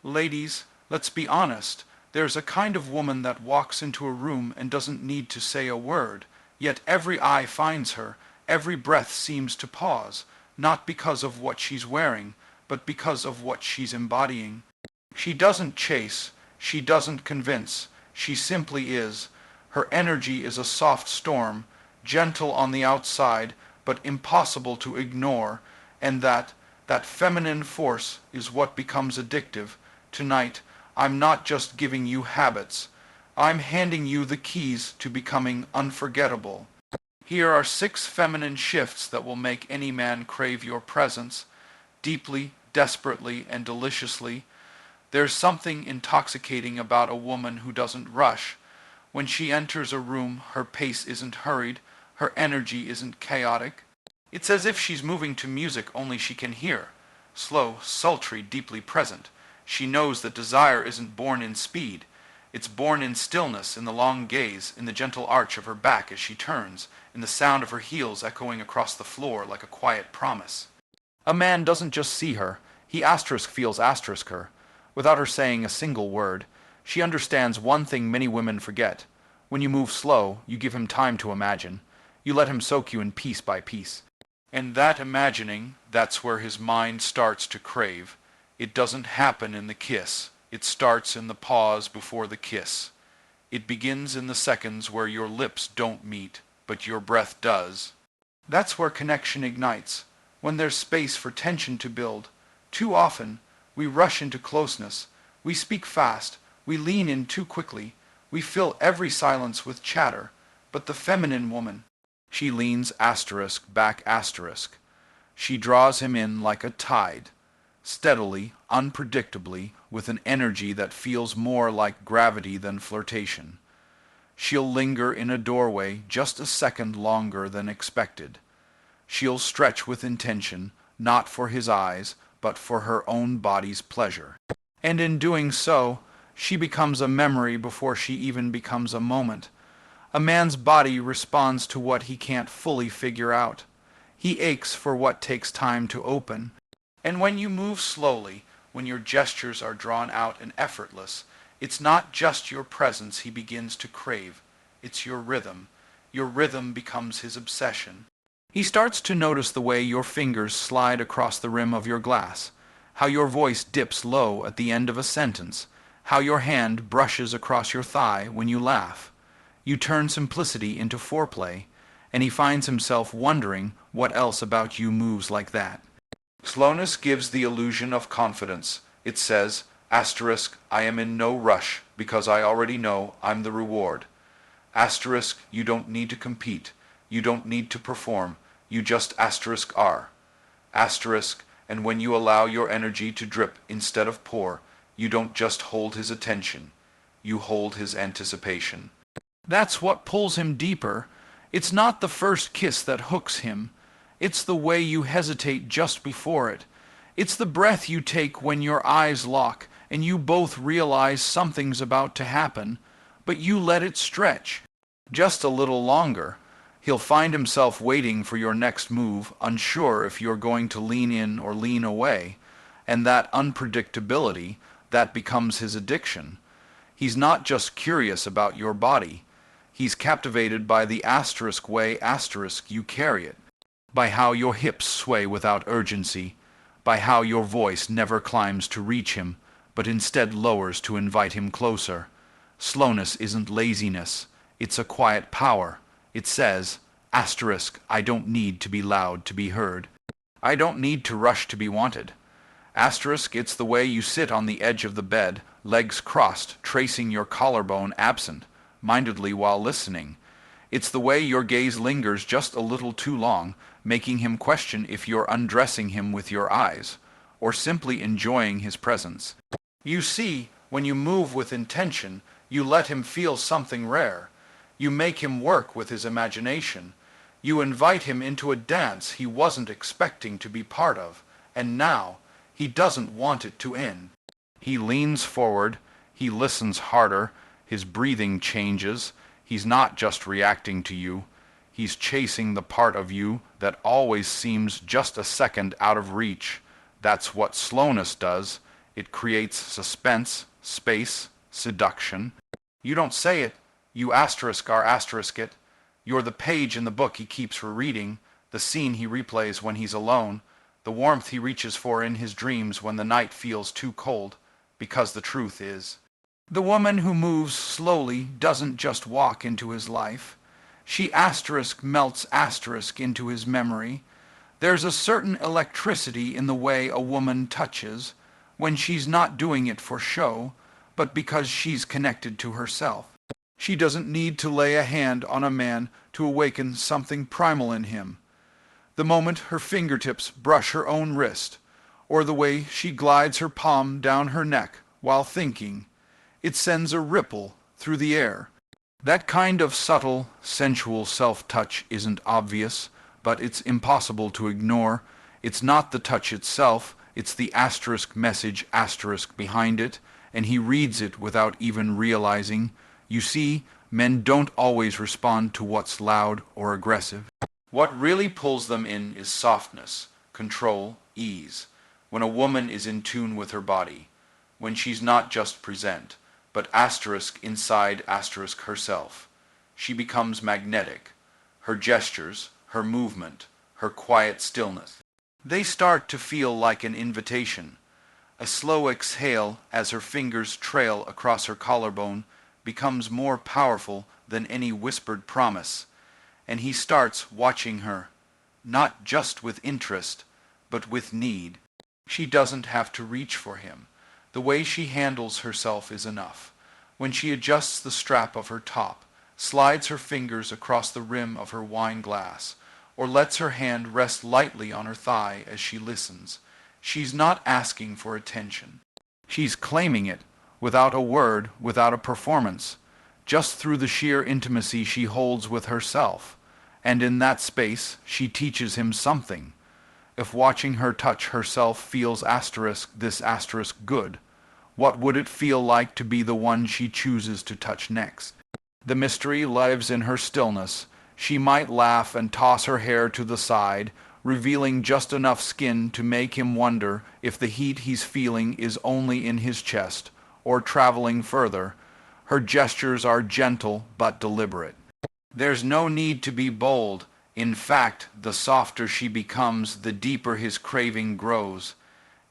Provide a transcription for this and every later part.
Ladies, let's be honest. There's a kind of woman that walks into a room and doesn't need to say a word, yet every eye finds her, every breath seems to pause, not because of what she's wearing, but because of what she's embodying. She doesn't chase, she doesn't convince, she simply is. Her energy is a soft storm, gentle on the outside, but impossible to ignore, and that feminine force is what becomes addictive. Tonight, I'm not just giving you habits. I'm handing you the keys to becoming unforgettable. Here are 6 feminine shifts that will make any man crave your presence, deeply, desperately, and deliciously. There's something intoxicating about a woman who doesn't rush. When she enters a room, her pace isn't hurried, her energy isn't chaotic. It's as if she's moving to music only she can hear. Slow, sultry, deeply present. She knows that desire isn't born in speed. It's born in stillness, in the long gaze, in the gentle arch of her back as she turns, in the sound of her heels echoing across the floor like a quiet promise. A man doesn't just see her, he feels her. Without her saying a single word, she understands one thing many women forget. When you move slow, you give him time to imagine. You let him soak you in piece by piece. And that imagining, that's where his mind starts to crave. It doesn't happen in the kiss. It starts in the pause before the kiss. It begins in the seconds where your lips don't meet, but your breath does. That's where connection ignites, when there's space for tension to build. Too often, we rush into closeness. We speak fast. We lean in too quickly. We fill every silence with chatter. But the feminine woman, she leans back. She draws him in like a tide, steadily, unpredictably, with an energy that feels more like gravity than flirtation. She'll linger in a doorway just a second longer than expected. She'll stretch with intention, not for his eyes, but for her own body's pleasure. And in doing so, she becomes a memory before she even becomes a moment. A man's body responds to what he can't fully figure out. He aches for what takes time to open. And when you move slowly, when your gestures are drawn out and effortless, it's not just your presence he begins to crave. It's your rhythm. Your rhythm becomes his obsession. He starts to notice the way your fingers slide across the rim of your glass, how your voice dips low at the end of a sentence, how your hand brushes across your thigh when you laugh. You turn simplicity into foreplay, and he finds himself wondering what else about you moves like that. Slowness gives the illusion of confidence. It says, I am in no rush because I already know I'm the reward. You don't need to compete. You don't need to perform. You just are. And when you allow your energy to drip instead of pour, you don't just hold his attention. You hold his anticipation. That's what pulls him deeper. It's not the first kiss that hooks him. It's the way you hesitate just before it. It's the breath you take when your eyes lock and you both realize something's about to happen, but you let it stretch. Just a little longer. He'll find himself waiting for your next move, unsure if you're going to lean in or lean away, and that unpredictability, that becomes his addiction. He's not just curious about your body. He's captivated by the way you carry it, by how your hips sway without urgency, by how your voice never climbs to reach him, but instead lowers to invite him closer. Slowness isn't laziness, it's a quiet power. It says, I don't need to be loud to be heard. I don't need to rush to be wanted. It's the way you sit on the edge of the bed, legs crossed, tracing your collarbone absent-mindedly while listening. It's the way your gaze lingers just a little too long, making him question if you're undressing him with your eyes, or simply enjoying his presence. You see, when you move with intention, you let him feel something rare. You make him work with his imagination. You invite him into a dance he wasn't expecting to be part of, and now he doesn't want it to end. He leans forward, he listens harder, his breathing changes. He's not just reacting to you, he's chasing the part of you that always seems just a second out of reach. That's what slowness does. It creates suspense, space, seduction. You don't say it, you asterisk are asterisk it. You're the page in the book he keeps rereading, the scene he replays when he's alone, the warmth he reaches for in his dreams when the night feels too cold, because the truth is, the woman who moves slowly doesn't just walk into his life. She asterisk melts asterisk into his memory. There's a certain electricity in the way a woman touches, when she's not doing it for show, but because she's connected to herself. She doesn't need to lay a hand on a man to awaken something primal in him. The moment her fingertips brush her own wrist, or the way she glides her palm down her neck while thinking, it sends a ripple through the air. That kind of subtle, sensual self-touch isn't obvious, but it's impossible to ignore. It's not the touch itself, it's the asterisk message asterisk behind it, and he reads it without even realizing. You see, men don't always respond to what's loud or aggressive. What really pulls them in is softness, control, ease. When a woman is in tune with her body, when she's not just present, but asterisk inside asterisk herself, she becomes magnetic. Her gestures, her movement, her quiet stillness, they start to feel like an invitation. A slow exhale as her fingers trail across her collarbone becomes more powerful than any whispered promise, and he starts watching her, not just with interest, but with need. She doesn't have to reach for him. The way she handles herself is enough. When she adjusts the strap of her top, slides her fingers across the rim of her wine glass, or lets her hand rest lightly on her thigh as she listens, she's not asking for attention. She's claiming it, without a word, without a performance, just through the sheer intimacy she holds with herself. And in that space, she teaches him something. If watching her touch herself feels asterisk this asterisk good, what would it feel like to be the one she chooses to touch next? The mystery lives in her stillness. She might laugh and toss her hair to the side, revealing just enough skin to make him wonder if the heat he's feeling is only in his chest, or traveling further. Her gestures are gentle but deliberate. There's no need to be bold. In fact, the softer she becomes, the deeper his craving grows.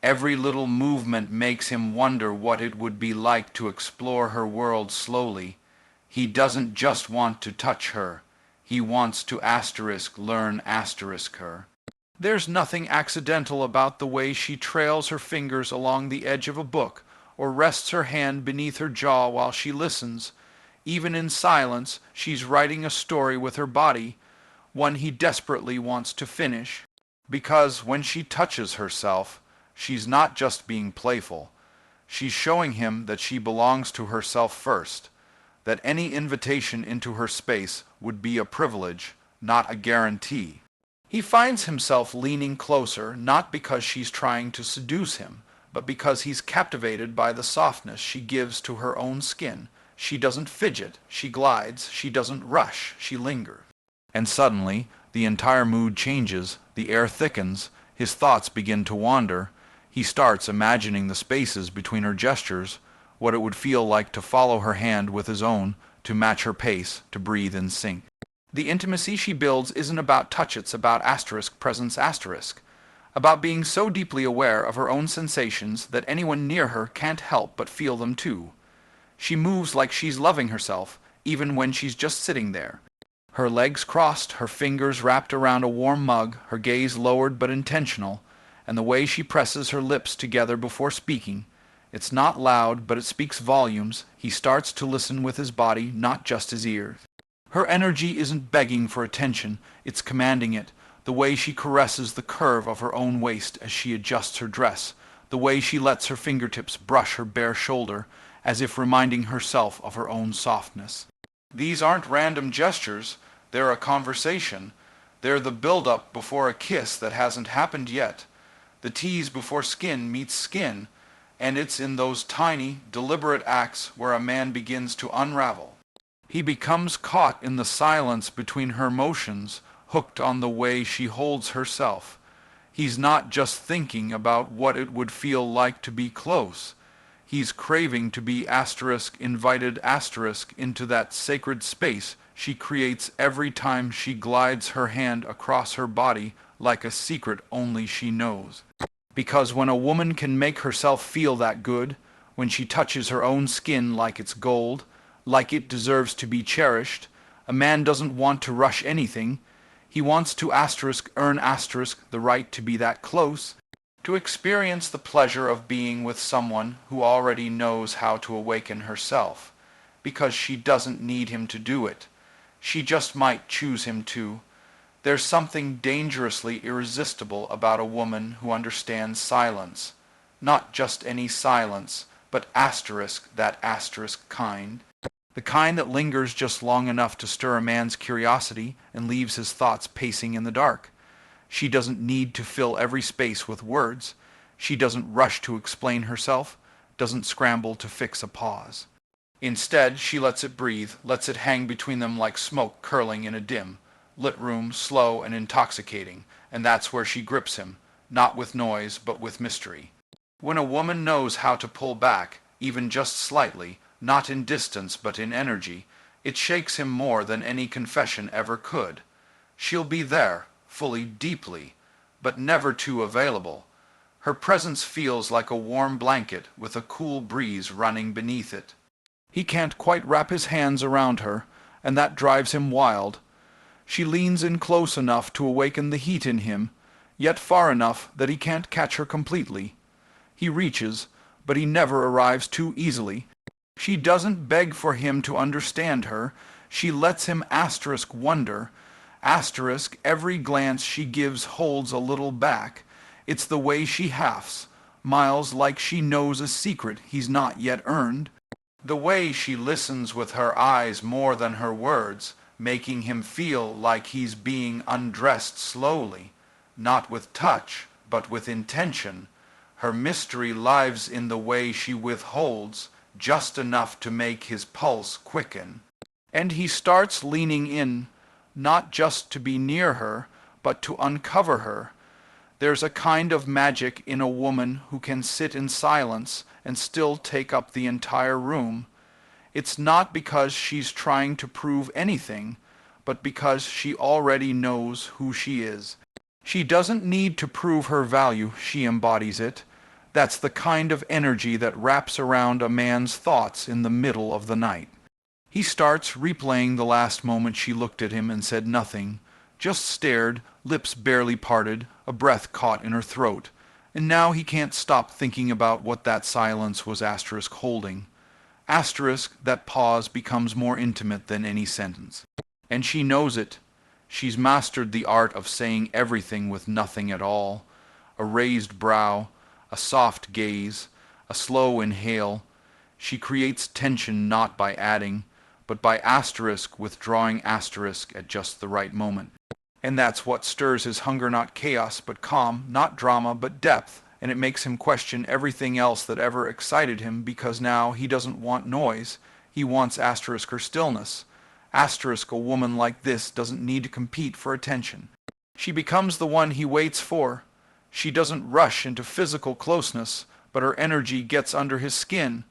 Every little movement makes him wonder what it would be like to explore her world slowly. He doesn't just want to touch her. He wants to asterisk learn asterisk her. There's nothing accidental about the way she trails her fingers along the edge of a book, or rests her hand beneath her jaw while she listens. Even in silence, she's writing a story with her body, one he desperately wants to finish. Because when she touches herself, she's not just being playful. She's showing him that she belongs to herself first, that any invitation into her space would be a privilege, not a guarantee. He finds himself leaning closer, not because she's trying to seduce him, but because he's captivated by the softness she gives to her own skin. She doesn't fidget, she glides, she doesn't rush, she lingers. And suddenly, the entire mood changes, the air thickens, his thoughts begin to wander. He starts imagining the spaces between her gestures, what it would feel like to follow her hand with his own, to match her pace, to breathe in sync. The intimacy she builds isn't about touch, it's about asterisk presence asterisk, about being so deeply aware of her own sensations that anyone near her can't help but feel them too. She moves like she's loving herself, even when she's just sitting there. Her legs crossed, her fingers wrapped around a warm mug, her gaze lowered but intentional, and the way she presses her lips together before speaking. It's not loud, but it speaks volumes. He starts to listen with his body, not just his ears. Her energy isn't begging for attention, it's commanding it. The way she caresses the curve of her own waist as she adjusts her dress, the way she lets her fingertips brush her bare shoulder, as if reminding herself of her own softness. These aren't random gestures, they're a conversation. They're the build-up before a kiss that hasn't happened yet, the tease before skin meets skin, and it's in those tiny, deliberate acts where a man begins to unravel. He becomes caught in the silence between her motions, hooked on the way she holds herself. He's not just thinking about what it would feel like to be close. He's craving to be invited into that sacred space she creates every time she glides her hand across her body like a secret only she knows. Because when a woman can make herself feel that good, when she touches her own skin like it's gold, like it deserves to be cherished, a man doesn't want to rush anything. He wants to earn the right to be that close, to experience the pleasure of being with someone who already knows how to awaken herself, because she doesn't need him to do it. She just might choose him to. There's something dangerously irresistible about a woman who understands silence. Not just any silence, but that kind. The kind that lingers just long enough to stir a man's curiosity and leaves his thoughts pacing in the dark. She doesn't need to fill every space with words. She doesn't rush to explain herself, doesn't scramble to fix a pause. Instead, she lets it breathe, lets it hang between them like smoke curling in a dim, lit room, slow and intoxicating, and that's where she grips him, not with noise, but with mystery. When a woman knows how to pull back, even just slightly, not in distance but in energy, it shakes him more than any confession ever could. She'll be there, fully, deeply, but never too available. Her presence feels like a warm blanket with a cool breeze running beneath it. He can't quite wrap his hands around her, and that drives him wild. She leans in close enough to awaken the heat in him, yet far enough that he can't catch her completely. He reaches, but he never arrives too easily. She doesn't beg for him to understand her. She lets him wonder. Every glance she gives holds a little back. It's the way she halfs, miles like she knows a secret he's not yet earned. The way she listens with her eyes more than her words, making him feel like he's being undressed slowly, not with touch, but with intention. Her mystery lies in the way she withholds, just enough to make his pulse quicken. And he starts leaning in, not just to be near her, but to uncover her. There's a kind of magic in a woman who can sit in silence and still take up the entire room. It's not because she's trying to prove anything, but because she already knows who she is. She doesn't need to prove her value, she embodies it. That's the kind of energy that wraps around a man's thoughts in the middle of the night. He starts replaying the last moment she looked at him and said nothing, just stared, lips barely parted, a breath caught in her throat. And now he can't stop thinking about what that silence was holding. That pause becomes more intimate than any sentence. And she knows it. She's mastered the art of saying everything with nothing at all. A raised brow, a soft gaze, a slow inhale. She creates tension not by adding, but by withdrawing at just the right moment. And that's what stirs his hunger, not chaos, but calm, not drama, but depth. And it makes him question everything else that ever excited him, because now he doesn't want noise. He wants her stillness. A woman like this doesn't need to compete for attention. She becomes the one he waits for. She doesn't rush into physical closeness, but her energy gets under his skin.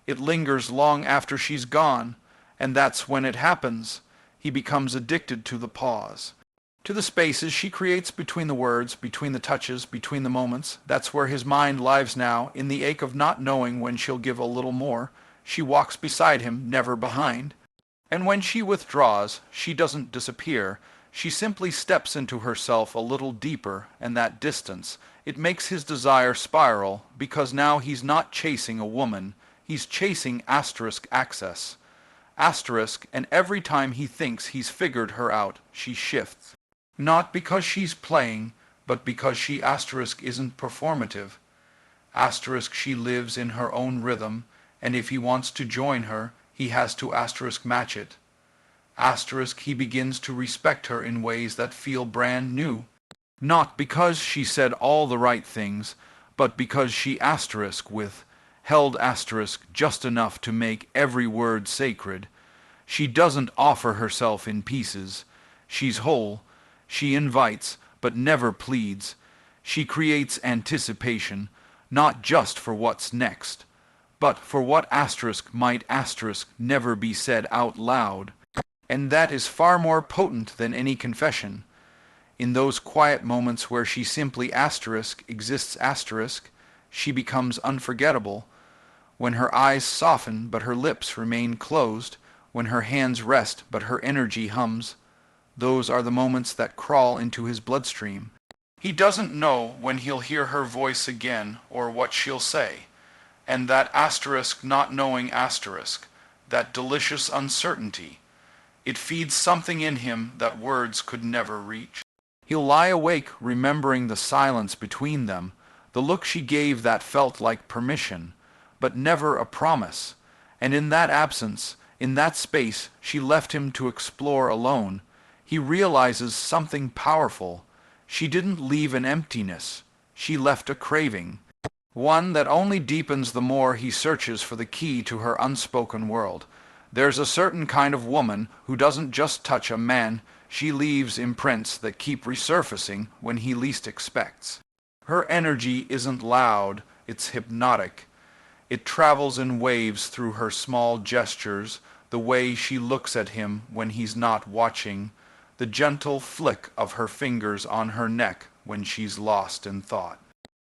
It lingers long after she's gone, and that's when it happens. He becomes addicted to the pause. To the spaces she creates between the words, between the touches, between the moments. That's where his mind lives now, in the ache of not knowing when she'll give a little more. She walks beside him, never behind. And when she withdraws, she doesn't disappear. She simply steps into herself a little deeper, and that distance, it makes his desire spiral, because now he's not chasing a woman, he's chasing access. And every time he thinks he's figured her out, she shifts. Not because she's playing, but because she isn't performative. She lives in her own rhythm, and if he wants to join her, he has to match it. He begins to respect her in ways that feel brand new. Not because she said all the right things, but because she held just enough to make every word sacred. She doesn't offer herself in pieces. She's whole. She invites, but never pleads. She creates anticipation, not just for what's next, but for what asterisk might asterisk never be said out loud. And that is far more potent than any confession. In those quiet moments where she simply asterisk exists asterisk, she becomes unforgettable. When her eyes soften but her lips remain closed, when her hands rest but her energy hums, those are the moments that crawl into his bloodstream. He doesn't know when he'll hear her voice again or what she'll say. And that asterisk not knowing asterisk, that delicious uncertainty, it feeds something in him that words could never reach. He'll lie awake remembering the silence between them, the look she gave that felt like permission, but never a promise. And in that absence, in that space she left him to explore alone, he realizes something powerful. She didn't leave an emptiness. She left a craving. One that only deepens the more he searches for the key to her unspoken world. There's a certain kind of woman who doesn't just touch a man, she leaves imprints that keep resurfacing when he least expects. Her energy isn't loud, it's hypnotic. It travels in waves through her small gestures, the way she looks at him when he's not watching, the gentle flick of her fingers on her neck when she's lost in thought.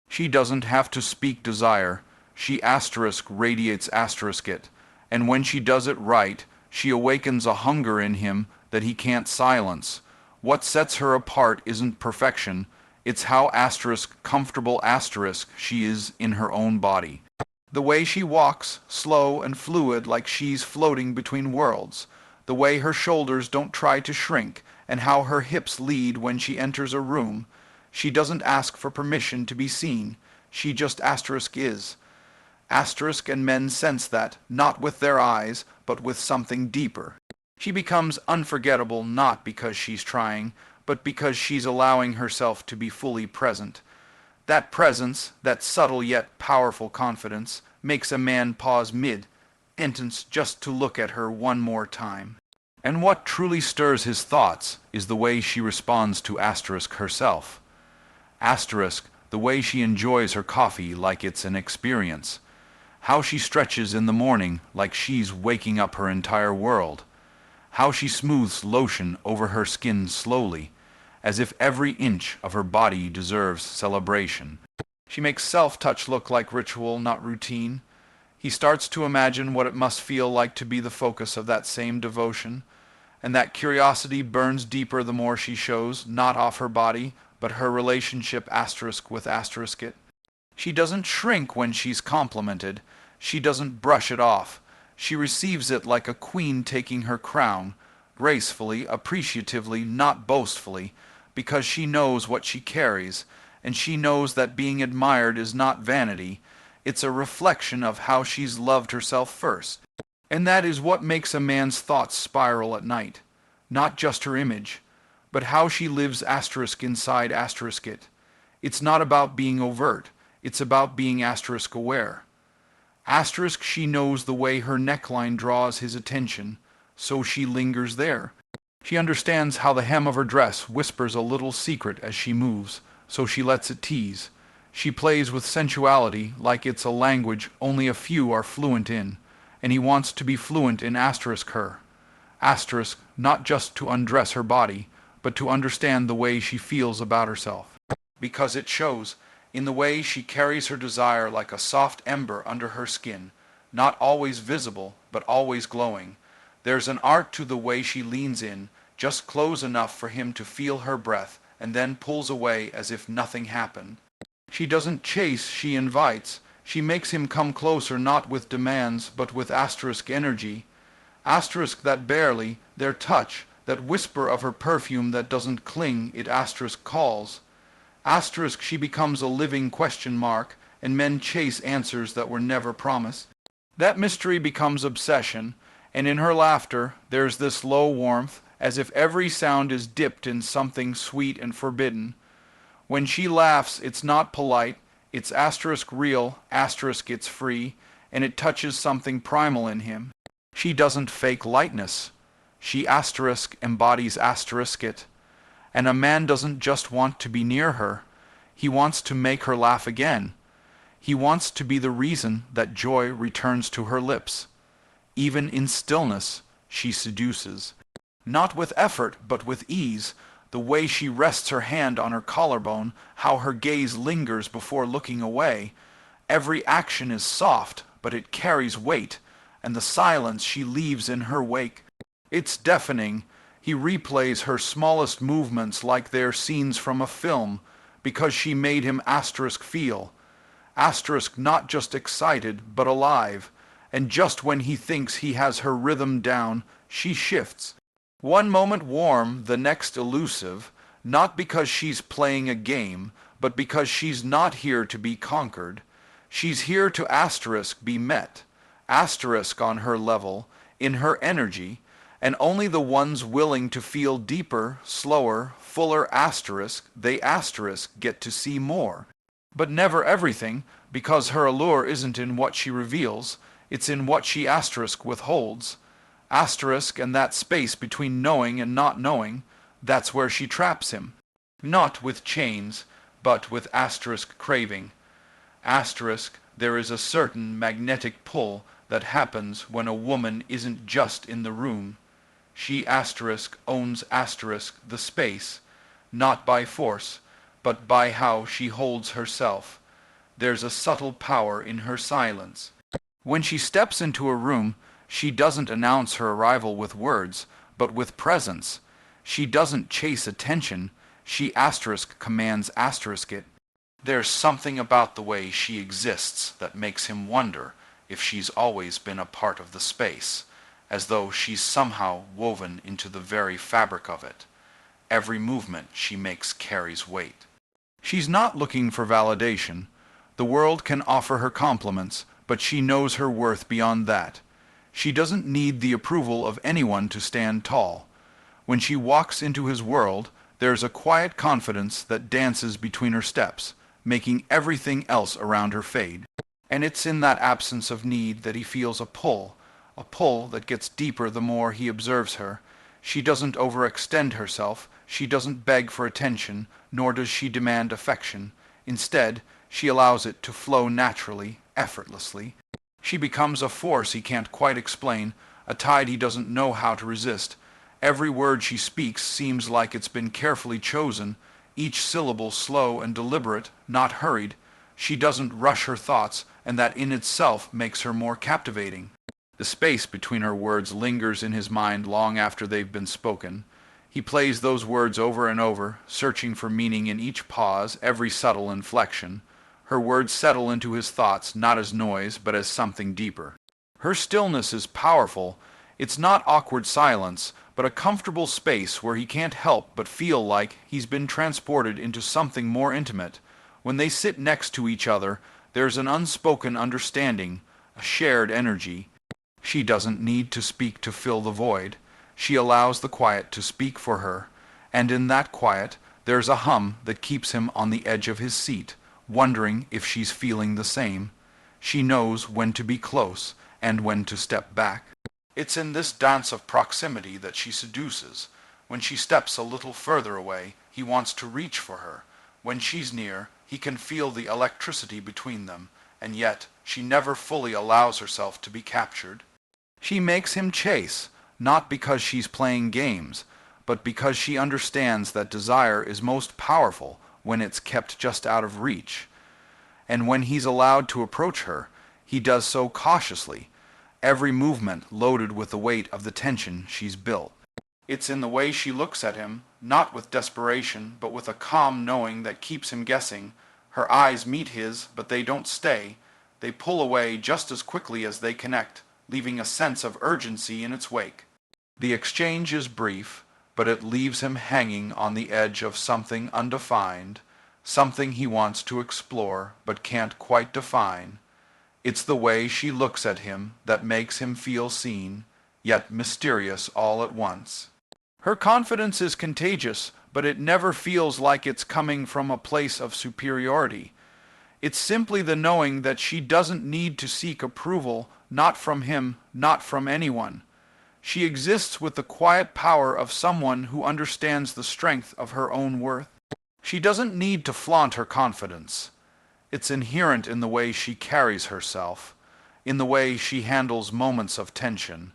She doesn't have to speak desire, she asterisk radiates asterisk it, and when she does it right, she awakens a hunger in him that he can't silence. What sets her apart isn't perfection, it's how asterisk comfortable asterisk she is in her own body. The way she walks, slow and fluid like she's floating between worlds, the way her shoulders don't try to shrink, and how her hips lead when she enters a room. She doesn't ask for permission to be seen, she just asterisk is. Asterisk and men sense that, not with their eyes, but with something deeper. She becomes unforgettable not because she's trying, but because she's allowing herself to be fully present. That presence, that subtle yet powerful confidence, makes a man pause mid-sentence just to look at her one more time. And what truly stirs his thoughts is the way she responds to asterisk herself. Asterisk, the way she enjoys her coffee like it's an experience. How she stretches in the morning like she's waking up her entire world. How she smooths lotion over her skin slowly, as if every inch of her body deserves celebration. She makes self-touch look like ritual, not routine. He starts to imagine what it must feel like to be the focus of that same devotion, and that curiosity burns deeper the more she shows, not off her body, but her relationship asterisk with asterisk it. She doesn't shrink when she's complimented. She doesn't brush it off. She receives it like a queen taking her crown, gracefully, appreciatively, not boastfully, because she knows what she carries, and she knows that being admired is not vanity. It's a reflection of how she's loved herself first. And that is what makes a man's thoughts spiral at night. Not just her image, but how she lives asterisk inside asterisk it. It's not about being overt. It's about being asterisk aware. Asterisk she knows the way her neckline draws his attention, so she lingers there. She understands how the hem of her dress whispers a little secret as she moves, so she lets it tease. She plays with sensuality like it's a language only a few are fluent in, and he wants to be fluent in asterisk her. Asterisk not just to undress her body, but to understand the way she feels about herself. Because it shows in the way she carries her desire like a soft ember under her skin, not always visible, but always glowing. There's an art to the way she leans in, just close enough for him to feel her breath, and then pulls away as if nothing happened. She doesn't chase, she invites. She makes him come closer not with demands, but with asterisk energy. Asterisk that barely, their touch, that whisper of her perfume that doesn't cling, it asterisk calls. Asterisk she becomes a living question mark, and men chase answers that were never promised. That mystery becomes obsession, and in her laughter there's this low warmth, as if every sound is dipped in something sweet and forbidden. When she laughs, it's not polite, it's asterisk real, asterisk it's free, and it touches something primal in him. She doesn't fake lightness. She asterisk embodies asterisk it. And a man doesn't just want to be near her. He wants to make her laugh again. He wants to be the reason that joy returns to her lips. Even in stillness, she seduces. Not with effort, but with ease, the way she rests her hand on her collarbone, how her gaze lingers before looking away. Every action is soft, but it carries weight, and the silence she leaves in her wake. It's deafening. He replays her smallest movements like they're scenes from a film, because she made him feel. Not just excited, but alive. And just when he thinks he has her rhythm down, she shifts. One moment warm, the next elusive, not because she's playing a game, but because she's not here to be conquered. She's here to be met, on her level, in her energy, and only the ones willing to feel deeper, slower, fuller they get to see more. But never everything, because her allure isn't in what she reveals, it's in what she withholds. And that space between knowing and not knowing, that's where she traps him. Not with chains, but with craving. There is a certain magnetic pull that happens when a woman isn't just in the room. She owns the space, not by force, but by how she holds herself. There's a subtle power in her silence. When she steps into a room, she doesn't announce her arrival with words, but with presence. She doesn't chase attention, she commands it. There's something about the way she exists that makes him wonder if she's always been a part of the space, as though she's somehow woven into the very fabric of it. Every movement she makes carries weight. She's not looking for validation. The world can offer her compliments, but she knows her worth beyond that. She doesn't need the approval of anyone to stand tall. When she walks into his world, there's a quiet confidence that dances between her steps, making everything else around her fade. And it's in that absence of need that he feels a pull that gets deeper the more he observes her. She doesn't overextend herself, she doesn't beg for attention, nor does she demand affection. Instead, she allows it to flow naturally, effortlessly. She becomes a force he can't quite explain, a tide he doesn't know how to resist. Every word she speaks seems like it's been carefully chosen, each syllable slow and deliberate, not hurried. She doesn't rush her thoughts, and that in itself makes her more captivating. The space between her words lingers in his mind long after they've been spoken. He plays those words over and over, searching for meaning in each pause, every subtle inflection. Her words settle into his thoughts, not as noise, but as something deeper. Her stillness is powerful. It's not awkward silence, but a comfortable space where he can't help but feel like he's been transported into something more intimate. When they sit next to each other, there's an unspoken understanding, a shared energy. She doesn't need to speak to fill the void. She allows the quiet to speak for her, and in that quiet there's a hum that keeps him on the edge of his seat, wondering if she's feeling the same. She knows when to be close and when to step back. It's in this dance of proximity that she seduces. When she steps a little further away, he wants to reach for her. When she's near, he can feel the electricity between them, and yet she never fully allows herself to be captured. She makes him chase, not because she's playing games, but because she understands that desire is most powerful when it's kept just out of reach. And when he's allowed to approach her, he does so cautiously, every movement loaded with the weight of the tension she's built. It's in the way she looks at him, not with desperation, but with a calm knowing that keeps him guessing. Her eyes meet his, but they don't stay. They pull away just as quickly as they connect, leaving a sense of urgency in its wake. The exchange is brief, but it leaves him hanging on the edge of something undefined, something he wants to explore but can't quite define. It's the way she looks at him that makes him feel seen, yet mysterious all at once. Her confidence is contagious, but it never feels like it's coming from a place of superiority. It's simply the knowing that she doesn't need to seek approval, not from him, not from anyone. She exists with the quiet power of someone who understands the strength of her own worth. She doesn't need to flaunt her confidence. It's inherent in the way she carries herself, in the way she handles moments of tension,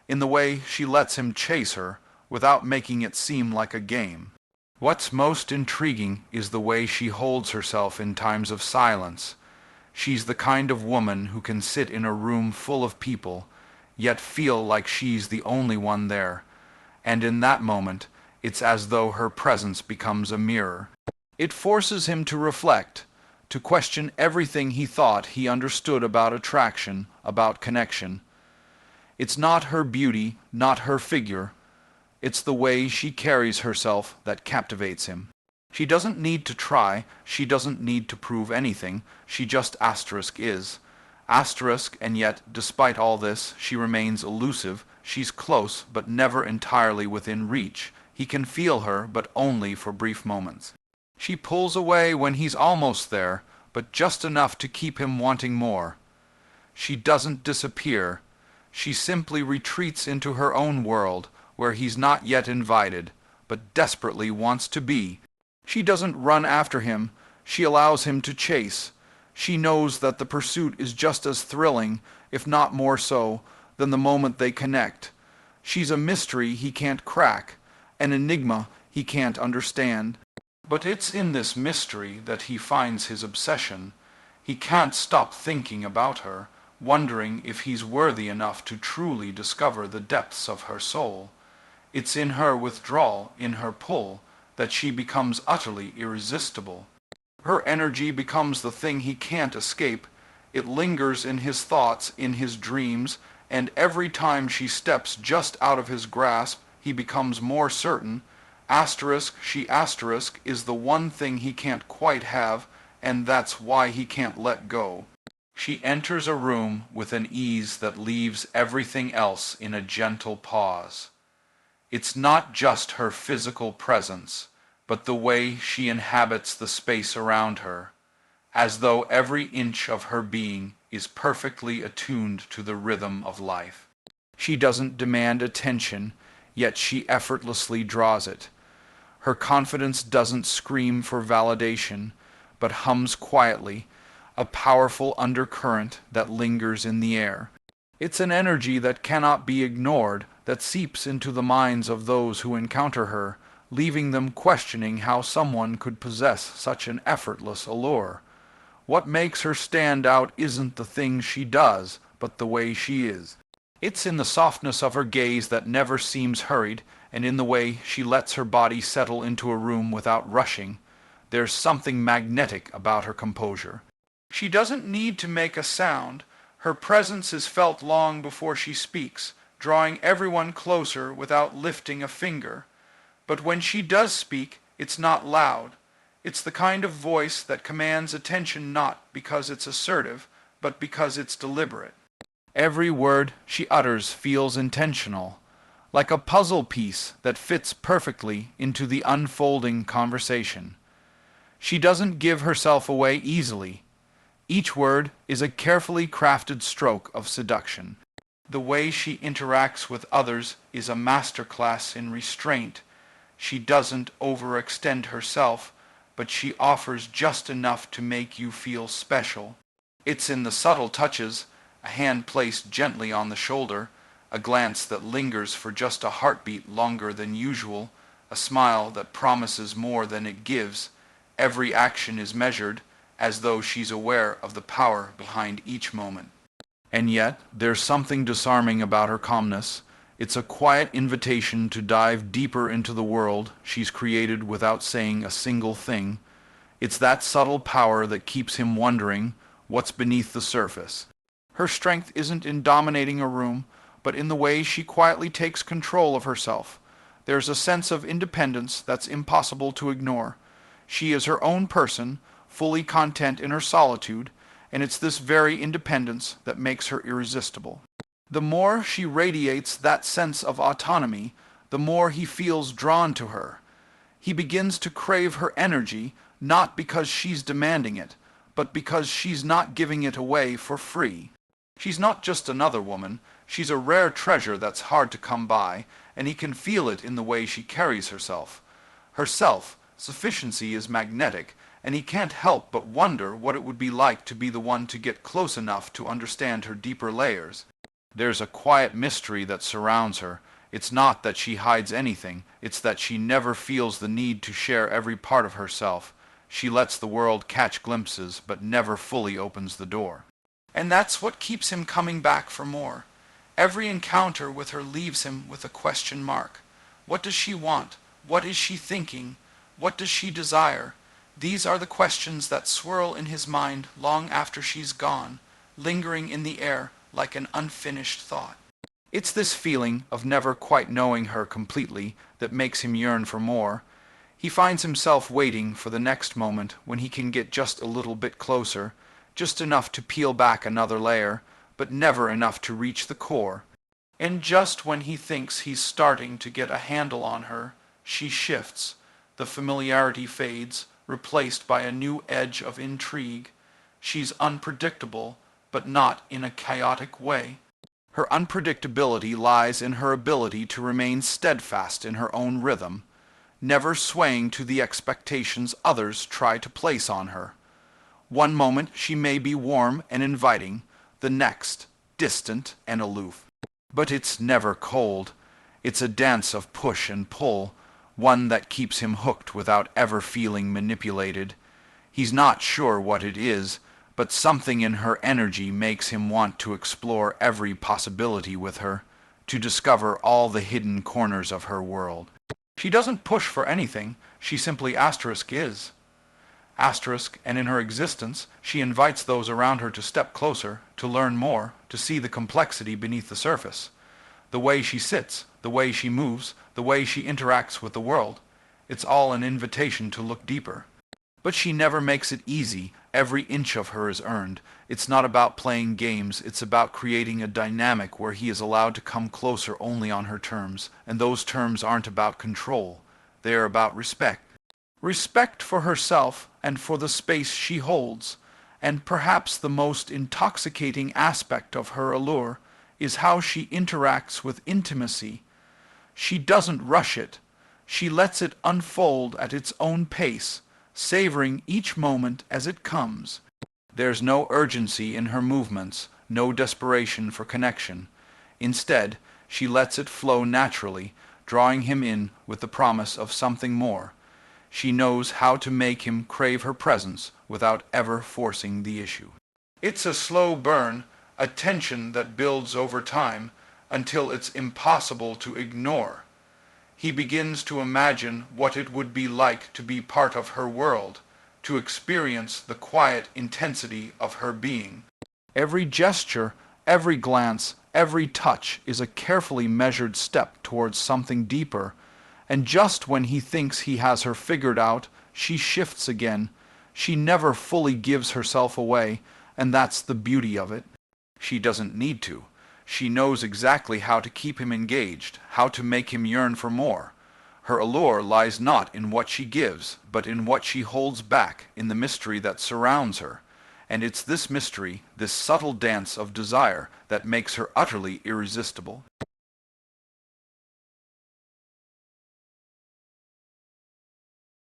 in the way she lets him chase her without making it seem like a game. What's most intriguing is the way she holds herself in times of silence. She's the kind of woman who can sit in a room full of people, yet feel like she's the only one there, and in that moment it's as though her presence becomes a mirror. It forces him to reflect, to question everything he thought he understood about attraction, about connection. It's not her beauty, not her figure. It's the way she carries herself that captivates him. She doesn't need to try, she doesn't need to prove anything, she just is. And yet, despite all this, she remains elusive, she's close but never entirely within reach. He can feel her, but only for brief moments. She pulls away when he's almost there, but just enough to keep him wanting more. She doesn't disappear. She simply retreats into her own world, where he's not yet invited, but desperately wants to be. She doesn't run after him. She allows him to chase. She knows that the pursuit is just as thrilling, if not more so, than the moment they connect. She's a mystery he can't crack, an enigma he can't understand. But it's in this mystery that he finds his obsession. He can't stop thinking about her, wondering if he's worthy enough to truly discover the depths of her soul. It's in her withdrawal, in her pull, that she becomes utterly irresistible. Her energy becomes the thing he can't escape. It lingers in his thoughts, in his dreams, and every time she steps just out of his grasp, he becomes more certain. She is the one thing he can't quite have, and that's why he can't let go. She enters a room with an ease that leaves everything else in a gentle pause. It's not just her physical presence, but the way she inhabits the space around her, as though every inch of her being is perfectly attuned to the rhythm of life. She doesn't demand attention, yet she effortlessly draws it. Her confidence doesn't scream for validation, but hums quietly, a powerful undercurrent that lingers in the air. It's an energy that cannot be ignored, that seeps into the minds of those who encounter her, leaving them questioning how someone could possess such an effortless allure. What makes her stand out isn't the things she does, but the way she is. It's in the softness of her gaze that never seems hurried, and in the way she lets her body settle into a room without rushing. There's something magnetic about her composure. She doesn't need to make a sound. Her presence is felt long before she speaks, drawing everyone closer without lifting a finger. But when she does speak, it's not loud. It's the kind of voice that commands attention not because it's assertive, but because it's deliberate. Every word she utters feels intentional, like a puzzle piece that fits perfectly into the unfolding conversation. She doesn't give herself away easily. Each word is a carefully crafted stroke of seduction. The way she interacts with others is a masterclass in restraint. She doesn't overextend herself, but she offers just enough to make you feel special. It's in the subtle touches, a hand placed gently on the shoulder, a glance that lingers for just a heartbeat longer than usual, a smile that promises more than it gives. Every action is measured, as though she's aware of the power behind each moment. And yet, there's something disarming about her calmness. It's a quiet invitation to dive deeper into the world she's created without saying a single thing. It's that subtle power that keeps him wondering what's beneath the surface. Her strength isn't in dominating a room, but in the way she quietly takes control of herself. There's a sense of independence that's impossible to ignore. She is her own person, fully content in her solitude, and it's this very independence that makes her irresistible. The more she radiates that sense of autonomy, the more he feels drawn to her. He begins to crave her energy, not because she's demanding it, but because she's not giving it away for free. She's not just another woman, she's a rare treasure that's hard to come by, and he can feel it in the way she carries herself. Herself, Sufficiency is magnetic, and he can't help but wonder what it would be like to be the one to get close enough to understand her deeper layers. There's a quiet mystery that surrounds her. It's not that she hides anything, it's that she never feels the need to share every part of herself. She lets the world catch glimpses, but never fully opens the door. And that's what keeps him coming back for more. Every encounter with her leaves him with a question mark. What does she want? What is she thinking? What does she desire? These are the questions that swirl in his mind long after she's gone, lingering in the air like an unfinished thought. It's this feeling of never quite knowing her completely that makes him yearn for more. He finds himself waiting for the next moment when he can get just a little bit closer, just enough to peel back another layer, but never enough to reach the core. And just when he thinks he's starting to get a handle on her, she shifts. The familiarity fades, replaced by a new edge of intrigue. She's unpredictable, but not in a chaotic way. Her unpredictability lies in her ability to remain steadfast in her own rhythm, never swaying to the expectations others try to place on her. One moment she may be warm and inviting, the next distant and aloof. But it's never cold. It's a dance of push and pull, one that keeps him hooked without ever feeling manipulated. He's not sure what it is, but something in her energy makes him want to explore every possibility with her, to discover all the hidden corners of her world. She doesn't push for anything, she simply is. And in her existence, she invites those around her to step closer, to learn more, to see the complexity beneath the surface. The way she sits, the way she moves, the way she interacts with the world, it's all an invitation to look deeper. But she never makes it easy. Every inch of her is earned. It's not about playing games, it's about creating a dynamic where he is allowed to come closer only on her terms, and those terms aren't about control, they are about respect. Respect for herself and for the space she holds, and perhaps the most intoxicating aspect of her allure is how she interacts with intimacy. She doesn't rush it. She lets it unfold at its own pace, savoring each moment as it comes. There's no urgency in her movements, no desperation for connection. Instead, she lets it flow naturally, drawing him in with the promise of something more. She knows how to make him crave her presence without ever forcing the issue. It's a slow burn, a tension that builds over time until it's impossible to ignore. He begins to imagine what it would be like to be part of her world, to experience the quiet intensity of her being. Every gesture, every glance, every touch is a carefully measured step towards something deeper, and just when he thinks he has her figured out, she shifts again. She never fully gives herself away, and that's the beauty of it. She doesn't need to. She knows exactly how to keep him engaged, how to make him yearn for more. Her allure lies not in what she gives, but in what she holds back, in the mystery that surrounds her. And it's this mystery, this subtle dance of desire, that makes her utterly irresistible.